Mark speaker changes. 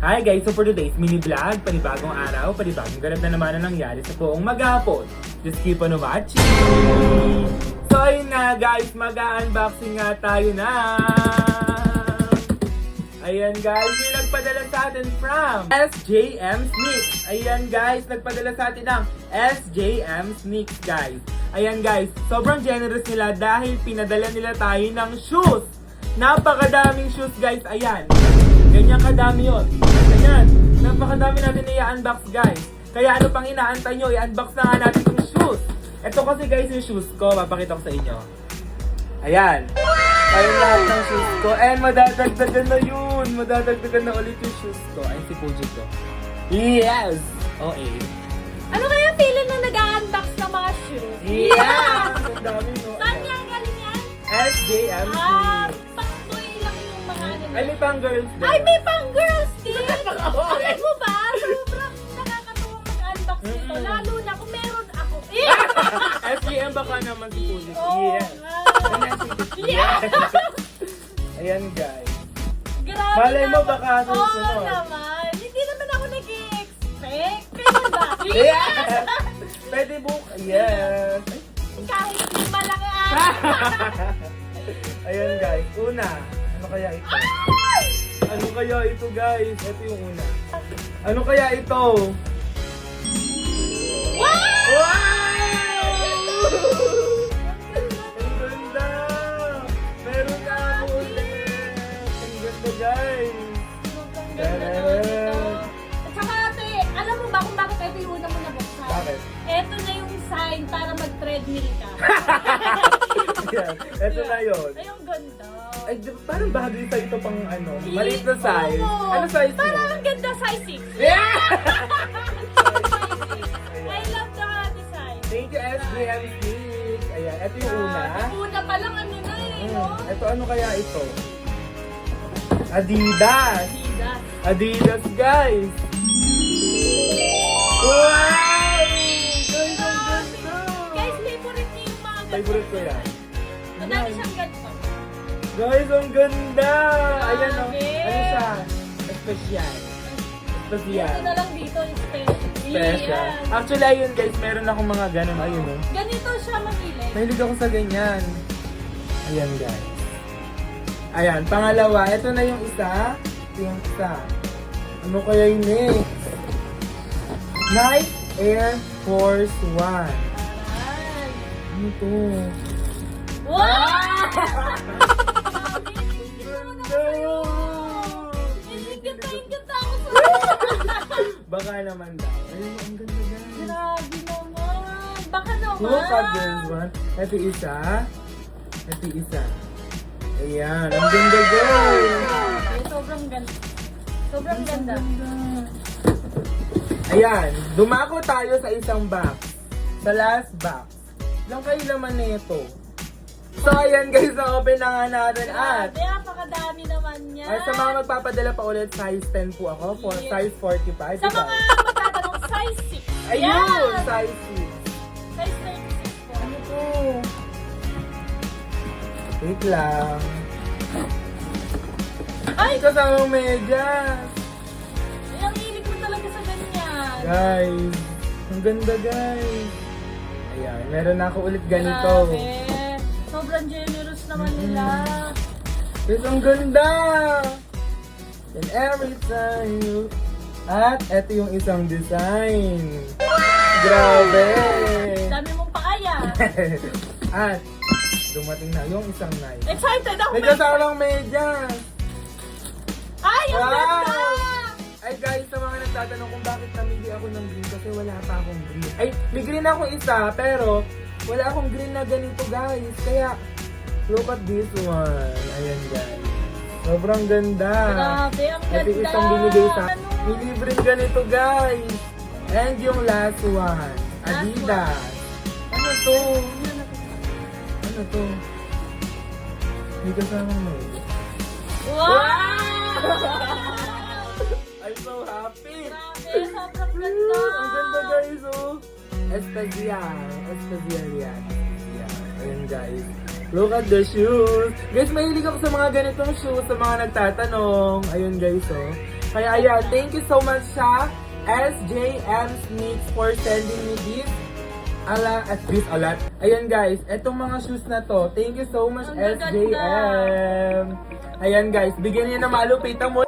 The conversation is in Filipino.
Speaker 1: Hi guys, so for today's mini vlog, panibagong araw, panibagong ganap na naman ang nangyari sa buong maghapon. Just keep on watching! So ayun nga guys, mag-unboxing nga tayo na! Ayan guys, yung nagpadala sa atin from SJM Sneaks. Ayan guys, nagpadala sa atin ng SJM Sneaks guys. Ayan guys, sobrang generous nila dahil pinadala nila tayo ng shoes. Napakadaming shoes guys, ayan. Ganyan kadami yun. Ayan, napakadami natin i-unbox guys. Kaya ano pang inaantay nyo, i-unbox na nga natin yung shoes. Ito kasi guys yung shoes ko, papakita ko sa inyo. Ayan. Ayun lahat ng shoes ko. And madadagdagan na yun. Madadagdagan na ulit yung shoes ko. Ayun si Puji ko. Yes! OA.
Speaker 2: Ano kaya feeling na nag-unbox ng mga shoes?
Speaker 1: Yeah! Ang dami no.
Speaker 2: Saan niya galing yan?
Speaker 1: SJMC.
Speaker 2: Pang-boy lang yung mga ano.
Speaker 1: Ay, may pang girls din.
Speaker 2: Ay, may pang-girls din! Alam mo ba? Sobrang nakakatuwang mag-unbox nito. Lalo na kung meron ako.
Speaker 1: SJM baka naman si Puji.
Speaker 2: Oo
Speaker 1: Yes.
Speaker 2: Yeah!
Speaker 1: Ayan guys.
Speaker 2: Grabe
Speaker 1: Malay mo
Speaker 2: naman.
Speaker 1: baka
Speaker 2: Oo
Speaker 1: susunod.
Speaker 2: naman. Hindi naman ako nag-i-expect. Kaya ba?
Speaker 1: Yes! Pwede book. Yes.
Speaker 2: Kahit lima lang
Speaker 1: Ayan guys. Una. Ano kaya ito? Ano kaya ito guys? Ito yung una. Ano kaya ito?
Speaker 2: Wow!
Speaker 1: Wow! Ang ganda! Meron na ako ulit! Ang ganda guys!
Speaker 2: Sobrang ganda naman ito. At saka ate, alam mo ba kung bakit ito yung una mo nabuksan?
Speaker 1: Bakit?
Speaker 2: Ito na yung sign para mag-treadmill ka.
Speaker 1: Ayan. Ito na yun.
Speaker 2: Ay, ang ganda.
Speaker 1: Ay, parang bagay sa ito pang ano, maliit na size.
Speaker 2: Oo.
Speaker 1: Ano size mo?
Speaker 2: Parang ang ganda, size 6.
Speaker 1: Yeah!
Speaker 2: I love the design.
Speaker 1: Thank you, SJMC. Ayan, ito yung una.
Speaker 2: Una pa lang ano na eh, no?
Speaker 1: Ito ano kaya ito? Adidas.
Speaker 2: Adidas.
Speaker 1: Adidas, guys. Wow! Guys, ang ganda.
Speaker 2: Guys, favorite niyo yung mga ganito.
Speaker 1: Favorite ko yan.
Speaker 2: Madami siyang ganito.
Speaker 1: Guys, ang ganda. Ayan o.
Speaker 2: Grabe.
Speaker 1: Ano siya? Espesyal. Espesyal.
Speaker 2: Ito na lang dito, special.
Speaker 1: Special. Actually, ayun guys, meron akong mga ganun. Ayun o.
Speaker 2: Ganito siya makilig.
Speaker 1: Mahilig ako sa ganyan. Ayan guys. Ayan, pangalawa. Ito na yung isa. Ito yung isa. Ano kaya yung next? Nike Air Force One.
Speaker 2: Aray.
Speaker 1: Ano to?
Speaker 2: Wow!
Speaker 1: Ganda!
Speaker 2: Ingit-ingit ako sa
Speaker 1: Baka naman daw. Ayun, ang ganda guys.
Speaker 2: Grabe naman. Baka naman.
Speaker 1: Look at this one. Ito isa. Ito isa. Ayan, ang ganda guys.
Speaker 2: Ay, sobrang ganda. Sobrang ganda.
Speaker 1: Ayan, dumako tayo sa isang box. Sa last box. Ilang kayo naman na ito? So ayan guys, na-open na nga natin at
Speaker 2: Grabe, napakadami naman niya.
Speaker 1: ay, sa mga magpapadala pa ulit, size 10 po ako, for
Speaker 2: Yes.
Speaker 1: size 45.
Speaker 2: Sa
Speaker 1: diba?
Speaker 2: mga magtatanong, size 6.
Speaker 1: Ayun, size 6.
Speaker 2: Size 36 po.
Speaker 1: Ano to? Wait lang.
Speaker 2: Ay!
Speaker 1: Kasamang medyas.
Speaker 2: Ay, ang hilig mo talaga sa ganyan.
Speaker 1: Guys, ang ganda guys. Ayan, meron na ako ulit ganito.
Speaker 2: Grabe. Sobrang generous naman nila.
Speaker 1: Guys, ang ganda! And every time. At eto yung isang design. Grabe!
Speaker 2: Dami mong pakaya.
Speaker 1: At dumating na yung isang knife.
Speaker 2: Excited ako.
Speaker 1: May kasamang medyas.
Speaker 2: Ay, ang
Speaker 1: Wow!
Speaker 2: ganda!
Speaker 1: Ay guys, sa mga nagtatanong kung bakit namili ako ng green kasi wala pa akong green. Ay, may green ako isa pero wala akong green na ganito guys. Kaya, look at this one. Ayan guys. Sobrang ganda.
Speaker 2: Grabe, ang ganda.
Speaker 1: Ito isang binigay sa
Speaker 2: Ano?
Speaker 1: may libreng ganito guys. And yung last one,
Speaker 2: Last
Speaker 1: Adidas. Ano to? Ano to? May kasamang medyas.
Speaker 2: Wow!
Speaker 1: I'm so happy!
Speaker 2: Grabe, sobrang ganda.
Speaker 1: Ang ganda guys, oh! Especial. Especial yan. Especial. Ayan guys. Look at the shoes. Guys, mahilig ako sa mga ganitong shoes, sa mga nagtatanong. Ayun guys, oh. Kaya ayan, thank you so much sa SJM Sneaks for sending me this. Ayan guys, etong mga shoes na to. Thank you so much
Speaker 2: Ang gaganda.
Speaker 1: SJM. Ayan guys, bigyan niyo na malupitan mo.